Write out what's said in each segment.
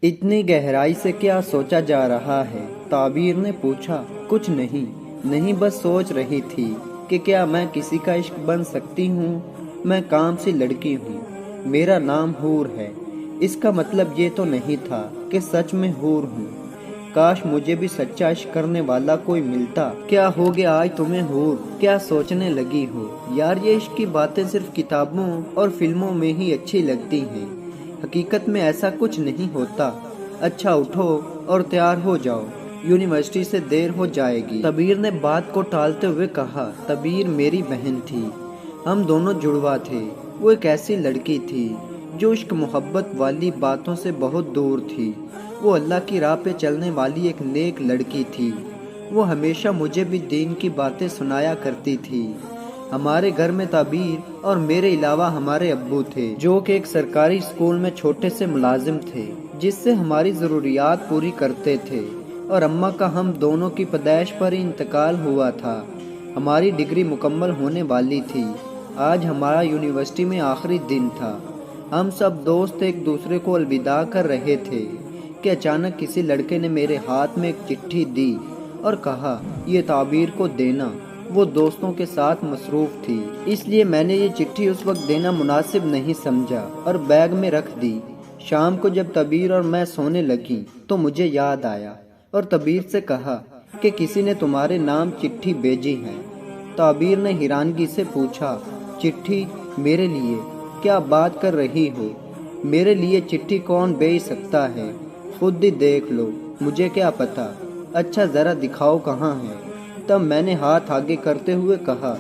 इतनी गहराई से क्या सोचा जा रहा है? ताबीर ने पूछा। कुछ नहीं, नहीं बस सोच रही थी कि क्या मैं किसी का इश्क बन सकती हूँ। मैं काम सी लड़की हूँ, मेरा नाम हूर है। इसका मतलब ये तो नहीं था कि सच में हूर हूँ। काश मुझे भी सच्चा इश्क करने वाला कोई मिलता। क्या हो गया आज तुम्हें हूर? क्या सोचने लगी हो? यार ये इश्क की बातें सिर्फ किताबों और फिल्मों में ही अच्छी लगती हैं। हकीकत में ऐसा कुछ नहीं होता। अच्छा उठो और तैयार हो जाओ, यूनिवर्सिटी से देर हो जाएगी। तबीर ने बात को टालते हुए कहा। तबीर मेरी बहन थी, हम दोनों जुड़वा थे। वो एक ऐसी लड़की थी जो इश्क मोहब्बत वाली बातों से बहुत दूर थी। वो अल्लाह की राह पे चलने वाली एक नेक लड़की थी। वो हमेशा मुझे भी दीन की बातें सुनाया करती थी। हमारे घर में ताबीर और मेरे अलावा हमारे अब्बू थे, जो कि एक सरकारी स्कूल में छोटे से मुलाजिम थे, जिससे हमारी ज़रूरियात पूरी करते थे। और अम्मा का हम दोनों की पैदाइश पर ही इंतकाल हुआ था। हमारी डिग्री मुकम्मल होने वाली थी। आज हमारा यूनिवर्सिटी में आखिरी दिन था। हम सब दोस्त एक दूसरे को अलविदा कर रहे थे कि अचानक किसी लड़के ने मेरे हाथ में एक चिट्ठी दी और कहा, ये ताबीर को देना। वो दोस्तों के साथ मसरूफ थी, इसलिए मैंने ये चिट्ठी उस वक्त देना मुनासिब नहीं समझा और बैग में रख दी। शाम को जब तबीर और मैं सोने लगी तो मुझे याद आया और तबीर से कहा कि किसी ने तुम्हारे नाम चिट्ठी भेजी है। ताबीर ने हैरानगी से पूछा, चिट्ठी मेरे लिए? क्या बात कर रही हो? मेरे लिए चिट्ठी कौन भेज सकता है? खुद ही देख लो, मुझे क्या पता। अच्छा ज़रा दिखाओ कहाँ है। तब मैंने हाथ आगे करते हुए कहा,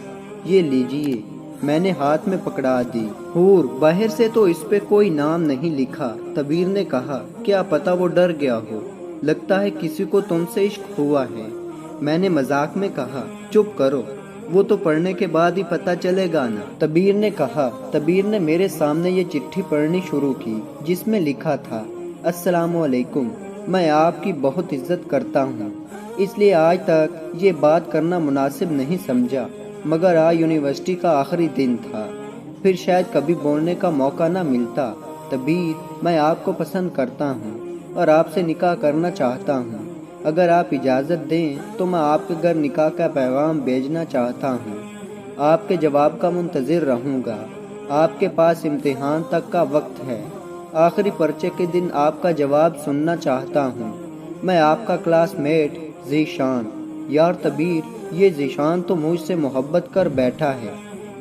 ये लीजिए। मैंने हाथ में पकड़ा दी। हूर, बाहर से तो इस पे कोई नाम नहीं लिखा। तबीर ने कहा, क्या पता वो डर गया हो, लगता है किसी को तुमसे इश्क हुआ है। मैंने मजाक में कहा, चुप करो, वो तो पढ़ने के बाद ही पता चलेगा ना। तबीर ने कहा। तबीर ने मेरे सामने ये चिट्ठी पढ़नी शुरू की, जिसमें लिखा था, अस्सलामु अलैकुम, मैं आपकी बहुत इज्जत करता हूँ, इसलिए आज तक ये बात करना मुनासिब नहीं समझा, मगर आज यूनिवर्सिटी का आखिरी दिन था, फिर शायद कभी बोलने का मौका ना मिलता। तबीर, मैं आपको पसंद करता हूँ और आपसे निकाह करना चाहता हूँ। अगर आप इजाज़त दें तो मैं आपके घर निकाह का पैगाम भेजना चाहता हूँ। आपके जवाब का मुंतज़िर रहूँगा। आपके पास इम्तिहान तक का वक्त है। आखिरी पर्चे के दिन आपका जवाब सुनना चाहता हूँ। मैं आपका क्लासमेट ज़ीशान। यार तबीर, ये ज़ीशान तो मुझसे मोहब्बत कर बैठा है।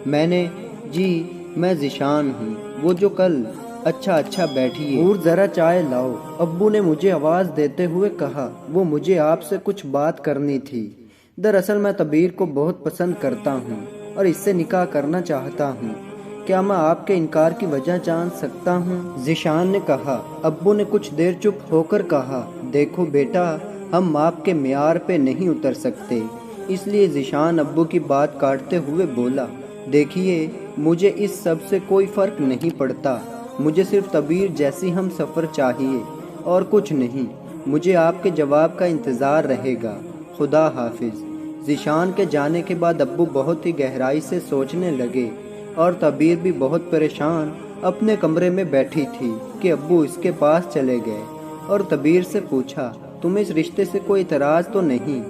मैं ज़ीशान हूँ, वो जो कल। अच्छा बैठिए। और ज़रा चाय लाओ, अब्बू ने मुझे आवाज़ देते हुए कहा। वो मुझे आपसे कुछ बात करनी थी। दरअसल मैं तबीर को बहुत पसंद करता हूँ और इससे निकाह करना चाहता हूँ। क्या मैं आपके इनकार की वजह जान सकता हूँ? ज़ीशान ने कहा। अब्बू ने कुछ देर चुप होकर कहा, देखो बेटा, हम आपके मियार पे नहीं उतर सकते। इसलिए ज़ीशान अब्बू की बात काटते हुए बोला, देखिए, मुझे इस सब से कोई फ़र्क नहीं पड़ता। मुझे सिर्फ तबीर जैसी हम सफ़र चाहिए और कुछ नहीं। मुझे आपके जवाब का इंतज़ार रहेगा। खुदा हाफिज़। ज़ीशान के जाने के बाद अब्बू बहुत ही गहराई से सोचने लगे और तबीर भी बहुत परेशान अपने कमरे में बैठी थी कि अब्बू इसके पास चले गए और तबीर से पूछा, तुम्हें इस रिश्ते से कोई इतराज़ तो नहीं?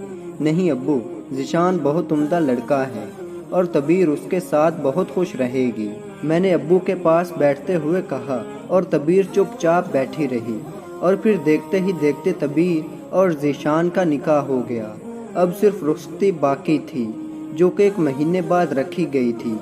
नहीं अब्बू, ज़ीशान बहुत उम्दा लड़का है और तबीर उसके साथ बहुत खुश रहेगी। मैंने अब्बू के पास बैठते हुए कहा और तबीर चुपचाप बैठी रही और फिर देखते ही देखते तबीर और ज़ीशान का निकाह हो गया। अब सिर्फ रुखसती बाकी थी, जो कि 1 महीने बाद रखी गई थी।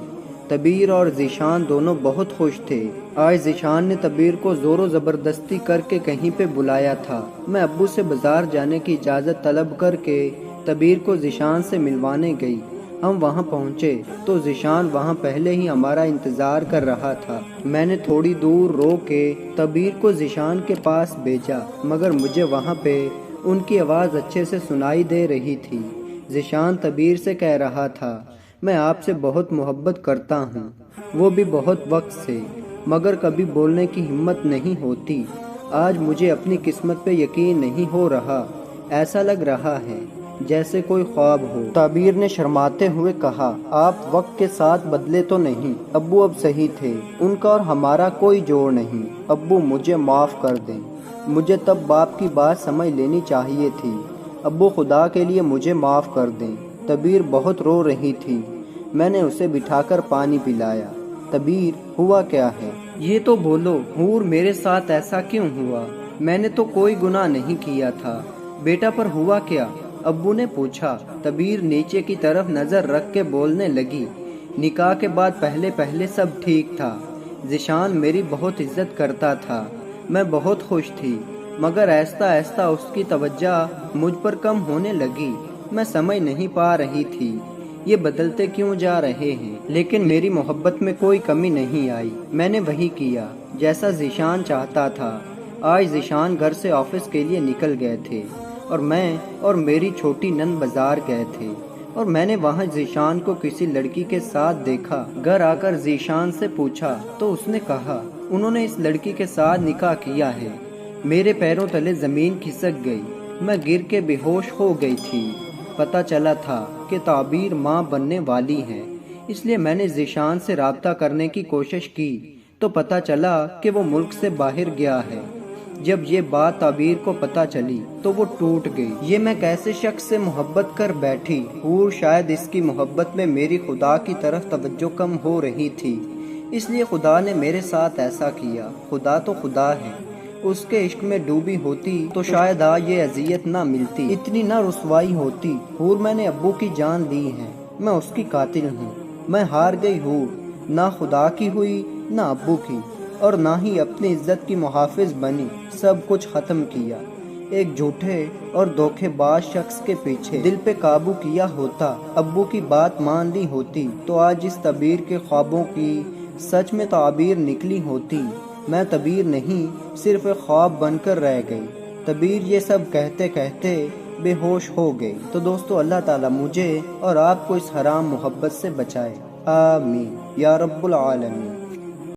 तबीर और ज़ीशान दोनों बहुत खुश थे। आज ज़ीशान ने तबीर को ज़ोर ज़बरदस्ती करके कहीं पे बुलाया था। मैं अब्बू से बाज़ार जाने की इजाज़त तलब करके तबीर को ज़ीशान से मिलवाने गई। हम वहाँ पहुँचे तो ज़ीशान वहाँ पहले ही हमारा इंतज़ार कर रहा था। मैंने थोड़ी दूर रोक के तबीर को ज़ीशान के पास भेजा, मगर मुझे वहाँ पे उनकी आवाज़ अच्छे से सुनाई दे रही थी। ज़ीशान तबीर से कह रहा था, मैं आपसे बहुत मोहब्बत करता हूँ, वो भी बहुत वक्त से, मगर कभी बोलने की हिम्मत नहीं होती। आज मुझे अपनी किस्मत पे यकीन नहीं हो रहा। ऐसा लग रहा है जैसे कोई ख्वाब हो। ताबीर ने शर्माते हुए कहा, आप वक्त के साथ बदले तो नहीं। अब्बू अब सही थे, उनका और हमारा कोई जोड़ नहीं। अब्बू मुझे माफ़ कर दें। مجھے تب باپ کی بات سمجھ لینی چاہیے تھی۔ ابو خدا کے لیے مجھے معاف کر دیں۔ تبیر بہت رو رہی تھی۔ میں نے اسے بٹھا کر پانی پلایا۔ تبیر ہوا کیا ہے؟ یہ تو بولو حور، میرے ساتھ ایسا کیوں ہوا؟ میں نے تو کوئی گناہ نہیں کیا تھا۔ بیٹا پر ہوا کیا؟ ابو نے پوچھا۔ تبیر نیچے کی طرف نظر رکھ کے بولنے لگی، نکاح کے بعد پہلے پہلے سب ٹھیک تھا۔ ذیشان میری بہت عزت کرتا تھا، میں بہت خوش تھی، مگر آہستہ آہستہ اس کی توجہ مجھ پر کم ہونے لگی۔ میں سمجھ نہیں پا رہی تھی یہ بدلتے کیوں جا رہے ہیں، لیکن میری محبت میں کوئی کمی نہیں آئی۔ میں نے وہی کیا جیسا ذیشان چاہتا تھا۔ آج ذیشان گھر سے آفس کے لیے نکل گئے تھے اور میں اور میری چھوٹی نند بازار گئے تھے، اور میں نے وہاں ذیشان کو کسی لڑکی کے ساتھ دیکھا۔ گھر آ کر ذیشان سے پوچھا تو اس نے کہا انہوں نے اس لڑکی کے ساتھ نکاح کیا ہے۔ میرے پیروں تلے زمین کھسک گئی، میں گر کے بے ہوش ہو گئی تھی۔ پتہ چلا تھا کہ تعبیر ماں بننے والی ہے، اس لیے میں نے ذیشان سے رابطہ کرنے کی کوشش کی تو پتہ چلا کہ وہ ملک سے باہر گیا ہے۔ جب یہ بات تعبیر کو پتہ چلی تو وہ ٹوٹ گئی۔ یہ میں کیسے شخص سے محبت کر بیٹھی؟ حور شاید اس کی محبت میں میری خدا کی طرف توجہ کم ہو رہی تھی، اس لیے خدا نے میرے ساتھ ایسا کیا۔ خدا تو خدا ہے، اس کے عشق میں ڈوبی ہوتی تو شاید آج یہ اذیت نہ ملتی، اتنی نہ رسوائی ہوتی۔ حور میں نے ابو کی جان لی ہے، میں اس کی قاتل ہوں۔ میں ہار گئی حور، نہ خدا کی ہوئی نہ ابو کی، اور نہ ہی اپنی عزت کی محافظ بنی۔ سب کچھ ختم کیا۔ ایک جھوٹے اور دھوکے باز شخص کے پیچھے دل پہ قابو کیا ہوتا، ابو کی بات مان لی ہوتی تو آج اس تبیر کے خوابوں کی سچ میں تعبیر نکلی ہوتی۔ میں تبیر نہیں، صرف ایک خواب بن کر رہ گئی۔ تبیر یہ سب کہتے کہتے بے ہوش ہو گئی۔ تو دوستو، اللہ تعالیٰ مجھے اور آپ کو اس حرام محبت سے بچائے، آمین یا رب العالمین۔